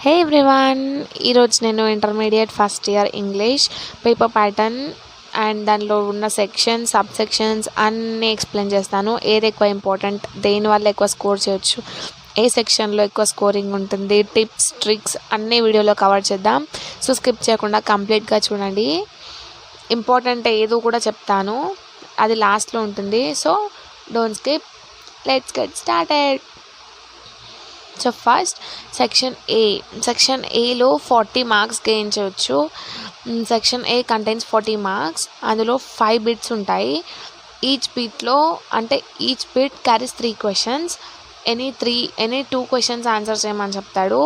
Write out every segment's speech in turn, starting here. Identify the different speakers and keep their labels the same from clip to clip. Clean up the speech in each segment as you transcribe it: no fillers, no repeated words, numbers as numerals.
Speaker 1: హే everyone, ఈరోజు నేను intermediate first year English paper pattern and దానిలో ఉన్న సెక్షన్స్, సబ్ సెక్షన్స్ అన్నీ ఎక్స్ప్లెయిన్ చేస్తాను. ఏది ఎక్కువ ఇంపార్టెంట్, దేనివల్ల ఎక్కువ స్కోర్ చేయొచ్చు, ఏ సెక్షన్లో ఎక్కువ స్కోరింగ్ ఉంటుంది, టిప్స్, ట్రిక్స్ అన్నీ వీడియోలో కవర్ చేద్దాం. సో స్కిప్ చేయకుండా కంప్లీట్గా చూడండి. ఇంపార్టెంట్ ఏదో కూడా చెప్తాను, అది లాస్ట్లో ఉంటుంది. So don't skip, let's get started. So first section ఏలో 40 మార్క్స్ గెయిన్ చేయొచ్చు. సెక్షన్ ఏ కంటైన్స్ 40 మార్క్స్. అందులో 5 బిట్స్ ఉంటాయి. Each bit carries 3 questions. Any 2 questions answer చేయమని చెప్తాడు.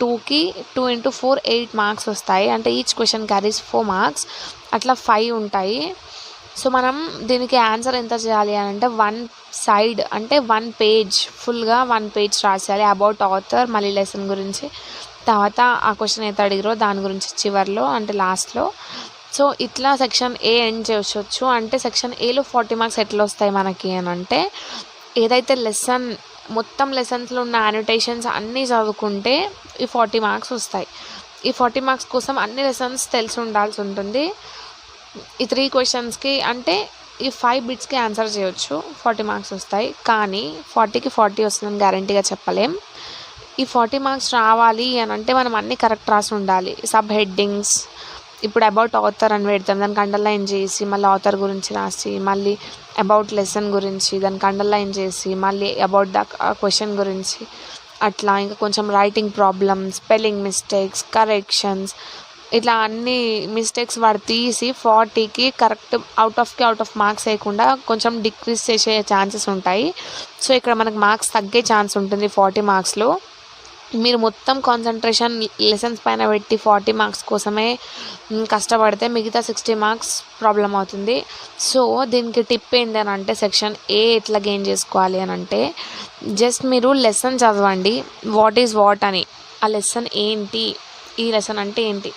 Speaker 1: 2కి 2 × 4 8 మార్క్స్ వస్తాయి. అంటే ఈచ్ క్వశ్చన్ క్యారీస్ 4 మార్క్స్. అట్లా 5 ఉంటాయి. సో మనం దీనికి ఆన్సర్ ఎంత చేయాలి అని అంటే 1 సైడ్, అంటే 1 పేజ్, ఫుల్గా 1 పేజ్ రాసేయాలి. అబౌట్ ఆథర్, మళ్ళీ లెసన్ గురించి, తర్వాత ఆ క్వశ్చన్ అయితే అడిగిరో దాని గురించి చివర్లో, అంటే లాస్ట్లో. సో ఇట్లా సెక్షన్ ఏ ఎండ్ చేయవచ్చు. అంటే సెక్షన్ ఏలో 40 మార్క్స్ ఎట్లా వస్తాయి మనకి అని అంటే, ఏదైతే మొత్తం లెసన్స్లో ఉన్న యానోటేషన్స్ అన్నీ చదువుకుంటే ఈ 40 మార్క్స్ వస్తాయి. ఈ 40 మార్క్స్ కోసం అన్ని లెసన్స్ తెలిసి ఉండాల్సి ఉంటుంది. ఈ 3 క్వశ్చన్స్కి అంటే ఈ 5 బిట్స్కి ఆన్సర్ చేయొచ్చు, 40 మార్క్స్ వస్తాయి. కానీ 40కి 40 వస్తుందని గ్యారంటీగా చెప్పలేం. ఈ 40 మార్క్స్ రావాలి అని అంటే మనం అన్నీ కరెక్ట్ రాసి ఉండాలి. సబ్ హెడ్డింగ్స్, ఇప్పుడు అబౌట్ ఆథర్ అని పెడతాం, దానికి అండర్లైన్ చేసి మళ్ళీ ఆథర్ గురించి రాసి, మళ్ళీ అబౌట్ లెసన్ గురించి దానికి అండర్లైన్ చేసి, మళ్ళీ అబౌట్ ద క్వశ్చన్ గురించి, అట్లా. ఇంకా కొంచెం writing problems, spelling mistakes, corrections, ఇట్లా అన్ని మిస్టేక్స్ వాడు తీసి 40కి కరెక్ట్ అవుట్ ఆఫ్ మార్క్స్ వేయకుండా కొంచెం డిక్రీజ్ చేసే ఛాన్సెస్ ఉంటాయి. సో ఇక్కడ మనకు మార్క్స్ తగ్గే ఛాన్స్ ఉంటుంది 40 మార్క్స్లో. మీరు మొత్తం కాన్సన్ట్రేషన్ లెసన్స్ పైన పెట్టి 40 మార్క్స్ కోసమే కష్టపడితే మిగతా 60 మార్క్స్ ప్రాబ్లం అవుతుంది. సో దీనికి టిప్ ఏంటి అంటే, సెక్షన్ ఏ ఎట్లా గెయిన్ చేసుకోవాలి అని అంటే, జస్ట్ మీరు లెసన్ చదవండి, వాట్ ఈజ్ వాట్ అని. ఆ లెసన్ ఏంటి, ఈ లెసన్ అంటే ఏంటి.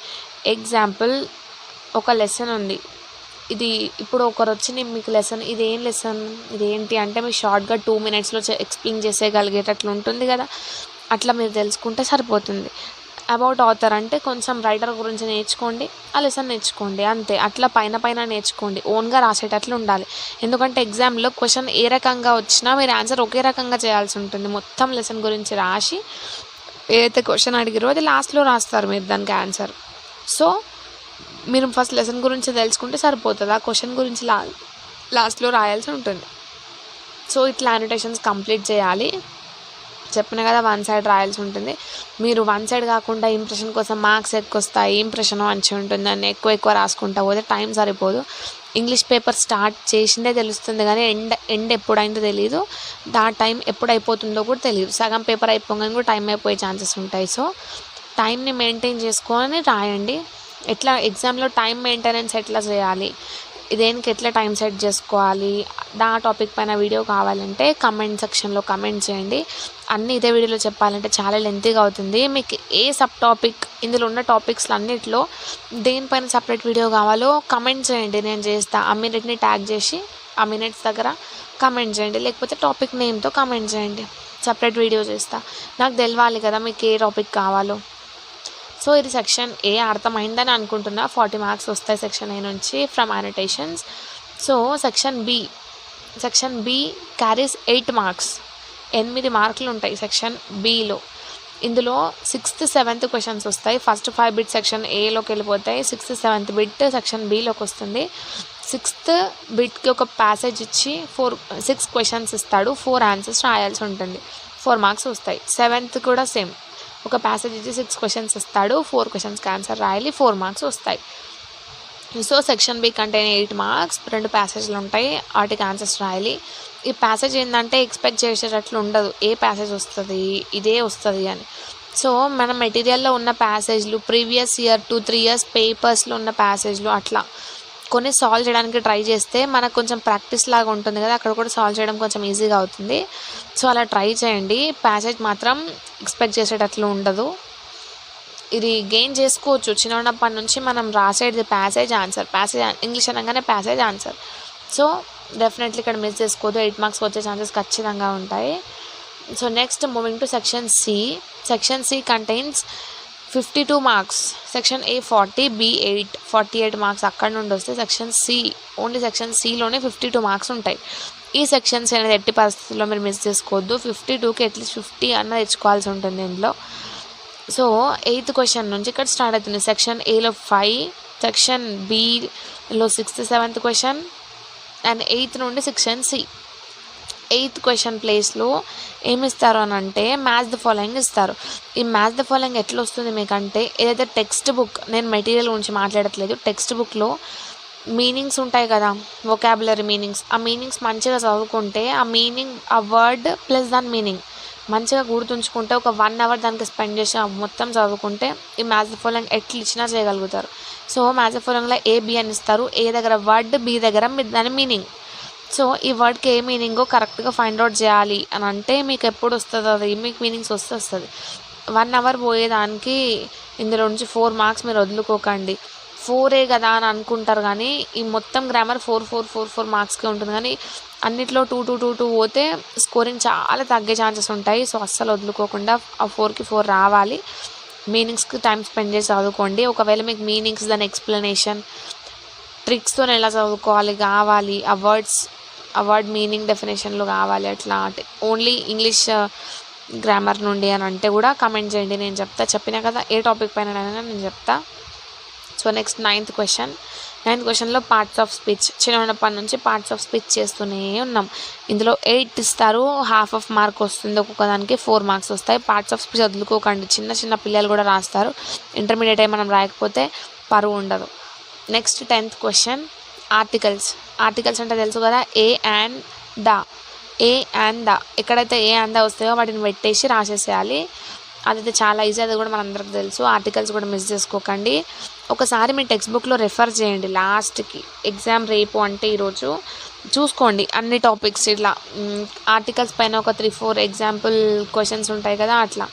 Speaker 1: ఎగ్జాంపుల్, ఒక లెసన్ ఉంది, ఇది ఇప్పుడు ఒకరు వచ్చి నేను మీకు లెసన్ ఇదేంటి అంటే మీకు షార్ట్గా 2 మినిట్స్లో ఎక్స్ప్లెయిన్ చేసేయగలిగేటట్లు ఉంటుంది కదా, అట్లా మీరు తెలుసుకుంటే సరిపోతుంది. అబౌట్ ఆథర్ అంటే కొంచెం రైటర్ గురించి నేర్చుకోండి, ఆ లెసన్ నేర్చుకోండి, అంతే. అట్లా పైన నేర్చుకోండి, ఓన్గా రాసేటట్లు ఉండాలి. ఎందుకంటే ఎగ్జామ్లో క్వశ్చన్ ఏ రకంగా వచ్చినా మీరు ఆన్సర్ ఒకే రకంగా చేయాల్సి ఉంటుంది. మొత్తం లెసన్ గురించి రాసి ఏదైతే క్వశ్చన్ అడిగిరో అది లాస్ట్లో రాస్తారు మీరు దానికి ఆన్సర్. సో మీరు ఫస్ట్ లెసన్ గురించి తెలుసుకుంటే సరిపోతుంది, ఆ క్వశ్చన్ గురించి లాస్ట్లో రాయాల్సి ఉంటుంది. సో ఇట్లా యానోటేషన్స్ కంప్లీట్ చేయాలి. చెప్పిన కదా 1 సైడ్ రాయాల్సి ఉంటుంది. మీరు 1 సైడ్ కాకుండా ఇంప్రెషన్ కోసం మార్క్స్ ఎక్కువ వస్తాయి, ఇంప్రెషన్ మంచిగా ఉంటుంది అని ఎక్కువ రాసుకుంటా పోతే టైం సరిపోదు. ఇంగ్లీష్ పేపర్ స్టార్ట్ చేసిందే తెలుస్తుంది కానీ ఎండ్ ఎప్పుడైందో తెలియదు, టైం ఎప్పుడు అయిపోతుందో కూడా తెలియదు. సగం పేపర్ అయిపోగానే కూడా టైం అయిపోయే ఛాన్సెస్ ఉంటాయి. సో టైంని మెయింటైన్ చేసుకొని రాయండి. ఎట్లా ఎగ్జామ్లో టైం మెయింటెనెన్స్ ఎట్లా చేయాలి, దేనికి ఎట్లా టైం సెట్ చేసుకోవాలి, ఆ టాపిక్ పైన వీడియో కావాలంటే కమెంట్ సెక్షన్లో కమెంట్ చేయండి. అన్నీ ఇదే వీడియోలో చెప్పాలంటే చాలా లెంతీగా అవుతుంది. మీకు ఏ సబ్ టాపిక్, ఇందులో ఉన్న టాపిక్స్లో అన్నిట్లో దేనిపైన సపరేట్ వీడియో కావాలో కమెంట్ చేయండి, నేను చేస్తా. అమీనెట్ని ట్యాగ్ చేసి అమీనెట్స్ దగ్గర కమెంట్ చేయండి, లేకపోతే టాపిక్ నేమ్తో కమెంట్ చేయండి, సపరేట్ వీడియో చేస్తా. నాకు తెలవాలి కదా మీకు ఏ టాపిక్ కావాలో. సో ఇది సెక్షన్ ఏ, అర్థమైందని అనుకుంటున్నా. 40 మార్క్స్ వస్తాయి సెక్షన్ ఏ నుంచి from annotations. So section B carries 8 marks. 8 మార్కులు ఉంటాయి సెక్షన్ బిలో. ఇందులో 6th 7th క్వశ్చన్స్ వస్తాయి. ఫస్ట్ 5 బిట్ సెక్షన్ ఏలోకి వెళ్ళిపోతాయి, 6th 7th బిట్ సెక్షన్ బిలోకి వస్తుంది. 6th బిట్కి ఒక ప్యాసేజ్ ఇచ్చి 6 క్వశ్చన్స్ ఇస్తాడు, 4 ఆన్సర్స్ రాయాల్సి ఉంటుంది, 4 మార్క్స్ వస్తాయి. 7th కూడా సేమ్, ఒక ప్యాసేజ్ ఇచ్చి 6 క్వశ్చన్స్ ఇస్తాడు, 4 క్వశ్చన్స్కి ఆన్సర్ రాయాలి, 4 మార్క్స్ వస్తాయి. So section B contain 8 marks, 2 ప్యాసేజ్లు ఉంటాయి, వాటికి ఆన్సర్స్ రాయాలి. ఈ ప్యాసేజ్ ఏంటంటే ఎక్స్పెక్ట్ చేసేటట్లు ఉండదు, ఏ ప్యాసేజ్ వస్తుంది ఇదే వస్తుంది అని. సో మన మెటీరియల్లో ఉన్న ప్యాసేజ్లు, ప్రీవియస్ ఇయర్ 2-3 ఇయర్స్ పేపర్స్లో ఉన్న ప్యాసేజ్లు అట్లా కొన్ని సాల్వ్ చేయడానికి ట్రై చేస్తే మనకు కొంచెం ప్రాక్టీస్ లాగా ఉంటుంది కదా, అక్కడ కూడా సాల్వ్ చేయడం కొంచెం ఈజీగా అవుతుంది. సో అలా ట్రై చేయండి. ప్యాసేజ్ మాత్రం ఎక్స్పెక్ట్ చేసేటట్లు ఉండదు, ఇది గెయిన్ చేసుకోవచ్చు. చిన్నప్పటి నుంచి మనం రాసేది ప్యాసేజ్ ఆన్సర్, ఇంగ్లీష్ అనగానే ప్యాసేజ్ ఆన్సర్. సో డెఫినెట్లీ ఇక్కడ మిస్ చేసుకోవద్దు, 8 మార్క్స్ వచ్చే ఛాన్సెస్ ఖచ్చితంగా ఉంటాయి. So next moving to section C. Section C contains 52 marks, section A 40, B 8, 48 marks అక్కడ నుండి వస్తే సెక్షన్ సి, ఓన్లీ సెక్షన్ సిలోనే 52 మార్క్స్ ఉంటాయి. ఈ సెక్షన్స్ అనేది ఎట్టి పరిస్థితుల్లో మీరు మిస్ చేసుకోవద్దు. 52కి అట్లీస్ట్ 50 అన్న తెచ్చుకోవాల్సి ఉంటుంది ఇందులో. సో 8th క్వశ్చన్ నుంచి ఇక్కడ స్టార్ట్ అవుతుంది. సెక్షన్ ఏలో 5, section below 6th 7th question and 8th నుండి సెక్షన్ సి. 8th క్వశ్చన్ ప్లేస్లో ఏమి ఇస్తారు అని అంటే మ్యాచ్ ద ఫాలోయింగ్ ఇస్తారు. ఈ మ్యాచ్ ద ఫాలోయింగ్ ఎట్లా వస్తుంది మీకంటే, ఏదైతే టెక్స్ట్ బుక్, నేను మెటీరియల్ గురించి మాట్లాడట్లేదు, టెక్స్ట్ బుక్లో మీనింగ్స్ ఉంటాయి కదా, వొకాబులరీ మీనింగ్స్, ఆ మీనింగ్స్ మంచిగా చదువుకుంటే ఆ మీనింగ్, ఆ వర్డ్ ప్లస్ దాని మీనింగ్ మంచిగా గుర్తుంచుకుంటే ఒక 1 hour దానికి స్పెండ్ చేసి మొత్తం చదువుకుంటే ఈ మ్యాచ్ ద ఫాలోయింగ్ ఎట్లా ఇచ్చినా చేయగలుగుతారు. సో మ్యాచ్ ద ఫాలోయింగ్లో ఏ బి అని ఇస్తారు, ఏ దగ్గర వర్డ్, బి దగ్గర దాని మీనింగ్. సో ఈ వర్డ్కి ఏ మీనింగో కరెక్ట్గా ఫైండ్ అవుట్ చేయాలి అని అంటే మీకు ఎప్పుడు వస్తుంది, అది మీకు మీనింగ్స్ వస్తుంది. 1 hour పోయేదానికి ఇందులో నుంచి 4 మార్క్స్ మీరు వదులుకోకండి. 4 కదా అని అనుకుంటారు కానీ ఈ మొత్తం గ్రామర్ 4 మార్క్స్కే ఉంటుంది. కానీ అన్నిట్లో 2 పోతే స్కోరింగ్ చాలా తగ్గే ఛాన్సెస్ ఉంటాయి. సో అస్సలు వదులుకోకుండా ఆ 4కి 4 రావాలి. మీనింగ్స్కి టైం స్పెండ్ చేసి చదువుకోండి. ఒకవేళ మీకు మీనింగ్స్, దాని ఎక్స్ప్లెనేషన్, ట్రిక్స్తో ఎలా చదువుకోవాలి కావాలి, ఆ వర్డ్ మీనింగ్ డెఫినేషన్లు కావాలి, అట్లా ఓన్లీ ఇంగ్లీష్ గ్రామర్ నుండి అని అంటే కూడా కమెంట్ చేయండి, నేను చెప్తా. చెప్పినా కదా ఏ టాపిక్ పైన నేను చెప్తా. సో నెక్స్ట్ 9th క్వశ్చన్లో పార్ట్స్ ఆఫ్ స్పీచ్, చిన్నప్పటి నుంచి పార్ట్స్ ఆఫ్ స్పీచ్ చేస్తూనే ఉన్నాం. ఇందులో 8 ఇస్తారు, ½ ఆఫ్ మార్క్ వస్తుంది, ఒక్కొక్క దానికి 4 మార్క్స్ వస్తాయి. పార్ట్స్ ఆఫ్ స్పీచ్ వదులుకోకండి, చిన్న పిల్లలు కూడా రాస్తారు. ఇంటర్మీడియట్ మనం రాయకపోతే పరువు ఉండదు. నెక్స్ట్ 10th క్వశ్చన్ ఆర్టికల్స్ అంటే తెలుసు కదా, ఏ అండ్ ద. ఎక్కడైతే ఏ అండ్ ద వస్తాయో వాటిని పెట్టేసి రాసేసేయాలి. అదైతే చాలా ఈజీ, అది కూడా మనందరికి తెలుసు. ఆర్టికల్స్ కూడా మిస్ చేసుకోకండి. ఒకసారి మీ టెక్స్ట్ బుక్లో రెఫర్ చేయండి లాస్ట్కి, ఎగ్జామ్ రేపు అంటే ఈరోజు చూసుకోండి అన్ని టాపిక్స్. ఇట్లా ఆర్టికల్స్ పైన ఒక 3-4 ఎగ్జాంపుల్ క్వశ్చన్స్ ఉంటాయి కదా, అట్లా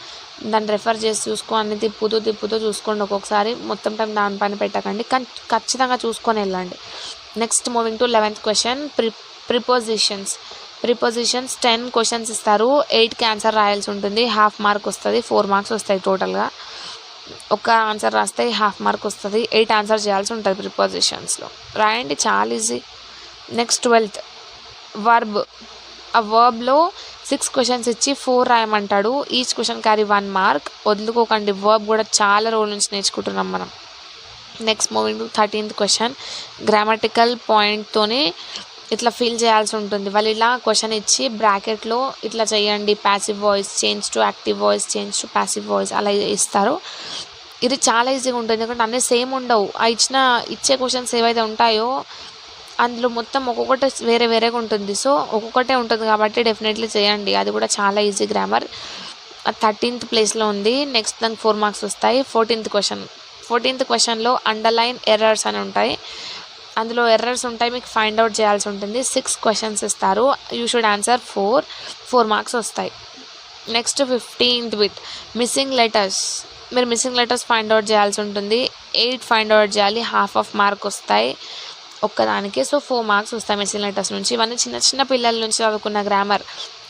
Speaker 1: దాన్ని రెఫర్ చేసి చూసుకో, అన్ని తిప్పుతూ చూసుకోండి. ఒక్కొక్కసారి మొత్తం టైం దానిపైన పెట్టకండి, కానీ ఖచ్చితంగా చూసుకొని వెళ్ళండి. Next moving to 11th question, prepositions 10 questions ఇస్తారు. 8కి ఆన్సర్ రాయాల్సి ఉంటుంది. ½ మార్క్ వస్తుంది, 4 మార్క్స్ వస్తాయి టోటల్గా. ఒక ఆన్సర్ రాస్తే ½ మార్క్ వస్తుంది, 8 ఆన్సర్ చేయాల్సి ఉంటుంది ప్రిపోజిషన్స్లో. రాయండి, చాలా ఈజీ. Next 12th verb. ఆ వర్బ్లో 6 క్వశ్చన్స్ ఇచ్చి 4 రాయమంటాడు. Each question carry 1 mark. వదులుకోకండి, వర్బ్ కూడా చాలా రోజుల నుంచి నేర్చుకుంటున్నాం మనం. Next moving to 13th question, grammatical పాయింట్తోనే ఇట్లా ఫిల్ చేయాల్సి ఉంటుంది. వాళ్ళు ఇలా క్వశ్చన్ ఇచ్చి బ్రాకెట్లో ఇట్లా చేయండి, passive voice change to active voice, change to passive voice అలా ఇస్తారు. ఇది చాలా ఈజీగా ఉంటుంది, ఎందుకంటే అన్నీ సేమ్ ఉండవు. ఆ ఇచ్చే క్వశ్చన్స్ ఏవైతే ఉంటాయో అందులో మొత్తం ఒక్కొక్కటి వేరేగా ఉంటుంది. సో ఒక్కొక్కటే ఉంటుంది కాబట్టి డెఫినెట్లీ చేయండి, అది కూడా చాలా ఈజీ గ్రామర్. 13th ప్లేస్లో ఉంది. నెక్స్ట్ దానికి 4 మార్క్స్ వస్తాయి. 14th క్వశ్చన్లో అండర్లైన్ ఎర్రర్స్ అని ఉంటాయి. అందులో ఎర్రర్స్ ఉంటాయి, మీకు ఫైండ్ అవుట్ చేయాల్సి ఉంటుంది. 6 క్వశ్చన్స్ ఇస్తారు, యూ షుడ్ ఆన్సర్ 4 మార్క్స్ వస్తాయి. Next 15th bit, missing letters. మీరు మిస్సింగ్ లెటర్స్ ఫైండ్ అవుట్ చేయాల్సి ఉంటుంది. 8 ఫైండ్ అవుట్ చేయాలి, ½ ఆఫ్ మార్క్ వస్తాయి ఒక్కదానికి. సో 4 మార్క్స్ వస్తాయి మిస్సింగ్ లెటర్స్ నుంచి. ఇవన్నీ చిన్న పిల్లల నుంచి చదువుకున్న గ్రామర్,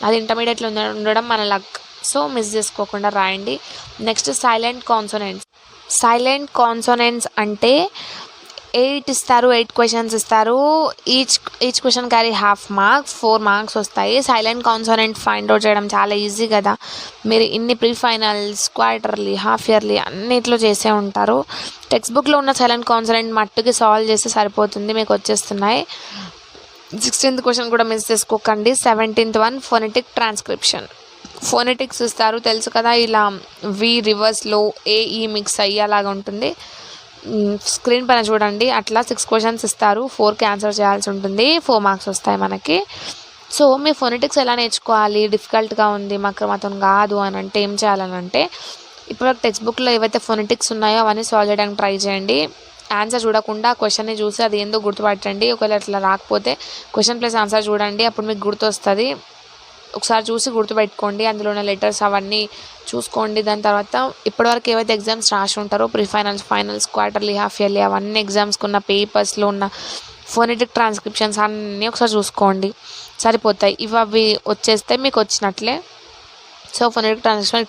Speaker 1: అది ఇంటర్మీడియట్లో ఉండడం మన లక్. సో మిస్ చేసుకోకుండా రాయండి. నెక్స్ట్ సైలెంట్ కాన్సోనెంట్స్ అంటే 8 ఇస్తారు, 8 క్వశ్చన్స్ ఇస్తారు. Each question carry ½ marks, 4 marks వస్తాయి. సైలెంట్ కాన్సోనెంట్ ఫైండ్ అవుట్ చేయడం చాలా ఈజీ కదా, మీరు ఇన్ని pre finals, quarterly, half yearly అన్నిట్లో చేసే ఉంటారు. టెక్స్ట్ బుక్లో ఉన్న సైలెంట్ కాన్సోనెంట్ మట్టుకి సాల్వ్ చేస్తే సరిపోతుంది, మీకు వచ్చేస్తున్నాయి. 16th క్వశ్చన్ కూడా మిస్ చేసుకోకండి. 17th one, phonetic transcription. Phonetics ఇస్తారు, తెలుసు కదా, ఇలా వి రివర్స్లో ఏఈ మిక్స్ అయ్యేలాగా ఉంటుంది. స్క్రీన్ పైన చూడండి, అట్లా 6 క్వశ్చన్స్ ఇస్తారు, 4కి ఆన్సర్ చేయాల్సి ఉంటుంది. 4 మార్క్స్ వస్తాయి మనకి. సో మీ ఫోనెటిక్స్ ఎలా నేర్చుకోవాలి, డిఫికల్ట్గా ఉంది మాతో కాదు అని అంటే ఏం చేయాలని అంటే, ఇప్పుడు టెక్స్ట్ బుక్లో ఏవైతే ఫోనెటిక్స్ ఉన్నాయో అవన్నీ సాల్వ్ చేయడానికి ట్రై చేయండి. ఆన్సర్ చూడకుండా క్వశ్చన్ని చూసి అది ఏందో గుర్తుపట్టండి. ఒకవేళ అట్లా రాకపోతే క్వశ్చన్ ప్లస్ ఆన్సర్ చూడండి, అప్పుడు మీకు గుర్తొస్తుంది. ఒకసారి చూసి గుర్తుపెట్టుకోండి, అందులో ఉన్న లెటర్స్ అవన్నీ చూసుకోండి. దాని తర్వాత ఇప్పటివరకు ఏవైతే ఎగ్జామ్స్ రాసి ఉంటారో, pre finals, finals, quarterly, half yearly, అవన్నీ ఎగ్జామ్స్కి ఉన్న పేపర్స్లో ఉన్న ఫోనెటిక్ ట్రాన్స్క్రిప్షన్స్ అన్నీ ఒకసారి చూసుకోండి, సరిపోతాయి. అవి వచ్చేస్తే మీకు వచ్చినట్లే. సో ఫోనెటిక్ ట్రాన్స్క్రిప్షన్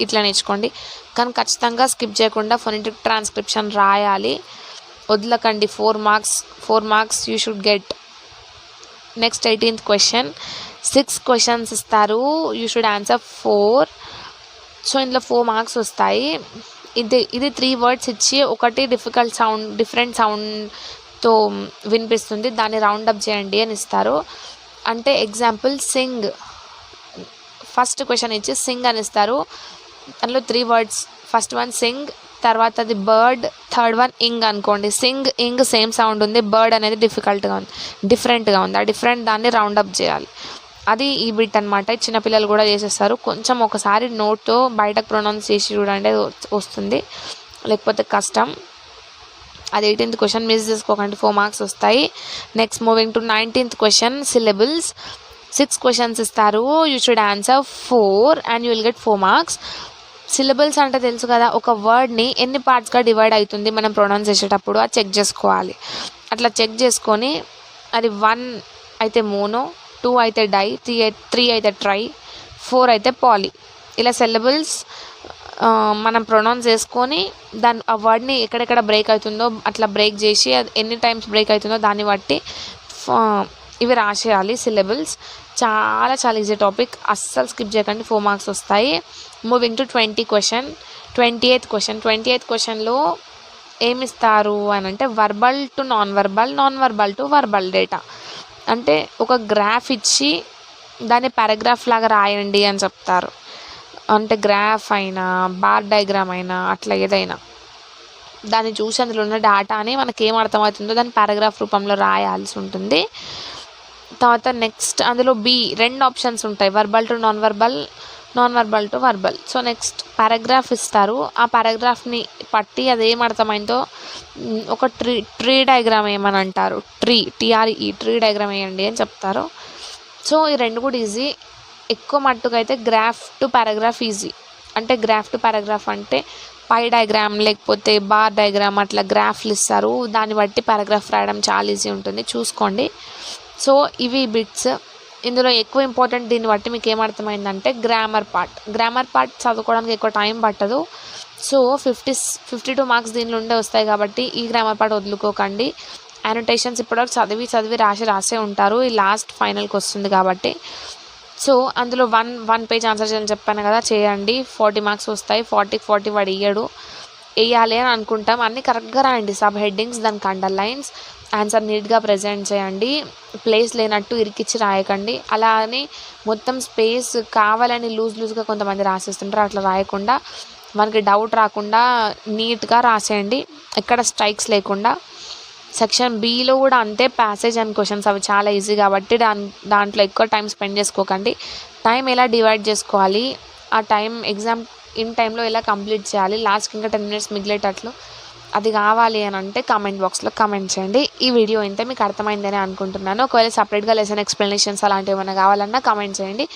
Speaker 1: ఇట్లా నేర్చుకోండి. కానీ ఖచ్చితంగా స్కిప్ చేయకుండా ఫొనెటిక్ ట్రాన్స్క్రిప్షన్ రాయాలి, వదలకండి. 4 marks you should get. Next 18th question. 6 questions ఇస్తారు, యూ షుడ్ ఆన్సర్ 4. సో ఇందులో 4 మార్క్స్ వస్తాయి. ఇది 3 వర్డ్స్ ఇచ్చి ఒకటి డిఫరెంట్ సౌండ్తో వినిపిస్తుంది, దాన్ని రౌండప్ చేయండి అని ఇస్తారు. అంటే ఎగ్జాంపుల్ సింగ్, ఫస్ట్ క్వశ్చన్ ఇచ్చి సింగ్ అని ఇస్తారు. అందులో 3 వర్డ్స్, ఫస్ట్ వన్ సింగ్, తర్వాత అది బర్డ్, థర్డ్ వన్ ఇంగ్ అనుకోండి. సింగ్ ఇంగ్ సేమ్ సౌండ్ ఉంది, బర్డ్ అనేది డిఫరెంట్గా ఉంది. ఆ డిఫరెంట్ దాన్ని రౌండప్ చేయాలి. అది ఈ బిట్ అనమాట. చిన్నపిల్లలు కూడా చేసేస్తారు. కొంచెం ఒకసారి నోట్తో బయటకు ప్రొనౌన్స్ చేసి చూడండి, వస్తుంది, లేకపోతే కష్టం. అది 18th క్వశ్చన్, మిస్ చేసుకోకండి, 4 మార్క్స్ వస్తాయి. Next moving to 19th question. Syllables. 6 questions ఇస్తారు, you should answer 4 and you will get 4 marks. Syllables అంటే తెలుసు కదా, ఒక వర్డ్ని ఎన్ని పార్ట్స్గా డివైడ్ అవుతుంది మనం ప్రొనౌన్స్ చేసేటప్పుడు అది చెక్ చేసుకోవాలి. అట్లా చెక్ చేసుకొని అది 1 అయితే మోనో, 2 అయితే డై, 3 అయితే ట్రై, 4 అయితే పాలీ. ఇలా సిలబుల్స్ మనం ప్రొనౌన్స్ చేసుకొని ఆ వర్డ్ని ఎక్కడెక్కడ బ్రేక్ అవుతుందో అట్లా బ్రేక్ చేసి, అది ఎన్ని టైమ్స్ బ్రేక్ అవుతుందో దాన్ని బట్టి ఇవి రాసేయాలి. సిలబుల్స్ చాలా చాలా ఈజీ టాపిక్, అస్సలు స్కిప్ చేయకండి, 4 మార్క్స్ వస్తాయి. మూవింగ్ టు 28th క్వశ్చన్లో ఏమిస్తారు అని అంటే verbal to non verbal to verbal data. అంటే ఒక గ్రాఫ్ ఇచ్చి దాన్ని పారాగ్రాఫ్ లాగా రాయండి అని చెప్తారు. అంటే గ్రాఫ్ అయినా బార్ డయాగ్రామ్ అయినా అట్లా ఏదైనా దాన్ని చూసి అందులో ఉన్న డేటాని మనకి ఏం అర్థమవుతుందో దాన్ని పారాగ్రాఫ్ రూపంలో రాయాల్సి ఉంటుంది. తర్వాత నెక్స్ట్ అందులో 2 ఆప్షన్స్ ఉంటాయి, verbal to non verbal to verbal. So next paragraph ఇస్తారు, ఆ పారాగ్రాఫ్ని పట్టి అది ఏం అర్థమైందో ఒక ట్రీ డయాగ్రామ్ ఏమని అంటారు, ట్రీ డయాగ్రామ్ వేయండి అని చెప్తారు. సో ఈ 2 కూడా ఈజీ. ఎక్కువ మట్టుగా అయితే గ్రాఫ్ టు పారాగ్రాఫ్ ఈజీ. అంటే గ్రాఫ్ టు పారాగ్రాఫ్ అంటే పై డయాగ్రామ్ లేకపోతే బార్ డయాగ్రామ్ అట్లా గ్రాఫ్లు ఇస్తారు, దాన్ని బట్టి పారాగ్రాఫ్ రాయడం చాలా ఈజీ ఉంటుంది, చూసుకోండి. సో ఇవి బిట్స్. ఇందులో ఎక్కువ ఇంపార్టెంట్ దీన్ని బట్టి మీకు ఏమర్థమైందంటే గ్రామర్ పార్ట్ చదువుకోవడానికి ఎక్కువ టైం పట్టదు. సో 52 మార్క్స్ దీనిలో ఉండే వస్తాయి కాబట్టి ఈ గ్రామర్ పార్ట్ వదులుకోకండి. యానోటేషన్స్ ఇప్పటివరకు చదివి రాసే ఉంటారు, ఈ లాస్ట్ ఫైనల్కి వస్తుంది కాబట్టి. సో అందులో వన్ పేజ్ ఆన్సర్ చేయాలని చెప్పాను కదా, చేయండి, 40 మార్క్స్ వస్తాయి. 40కి 40 వాడు వేయాలి అని అనుకుంటాం. అన్నీ కరెక్ట్గా రాయండి, సబ్ హెడ్డింగ్స్, దానికి అండర్లైన్స్, ఆన్సర్ నీట్గా ప్రజెంట్ చేయండి, ప్లేస్ లేనట్టు ఇరికిచ్చి రాయకండి. అలా అని మొత్తం స్పేస్ కావాలని లూజ్గా కొంతమంది రాసేస్తుంటారు, అట్లా రాయకుండా మనకి డౌట్ రాకుండా నీట్గా రాసేయండి, ఎక్కడ స్ట్రైక్స్ లేకుండా. సెక్షన్ బిలో కూడా అంతే, ప్యాసేజ్ అండ్ క్వశ్చన్స్ అవి చాలా ఈజీ కాబట్టి దాంట్లో ఎక్కువ టైం స్పెండ్ చేసుకోకండి. టైం ఎలా డివైడ్ చేసుకోవాలి, ఆ టైం ఎగ్జామ్ టైంలో ఎలా కంప్లీట్ చేయాలి, లాస్ట్కి ఇంకా 10 minutes మిగిలేటట్లు అది కావాలి అని అంటే కామెంట్ బాక్స్లో కామెంట్ చేయండి. ఈ వీడియో అయితే మీకు అర్థమైందని అనుకుంటున్నాను. ఒకవేళ సపరేట్గా లెసన్ ఎక్స్ప్లెనేషన్స్ అలాంటివి ఏమైనా కావాలన్నా కామెంట్ చేయండి.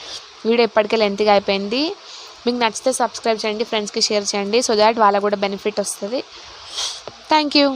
Speaker 1: వీడియో ఎప్పటికే లెంతీగా అయిపోయింది. మీకు నచ్చితే సబ్స్క్రైబ్ చేయండి, ఫ్రెండ్స్కి షేర్ చేయండి, సో దాట్ వాళ్ళకు కూడా బెనిఫిట్ వస్తుంది. Thank you.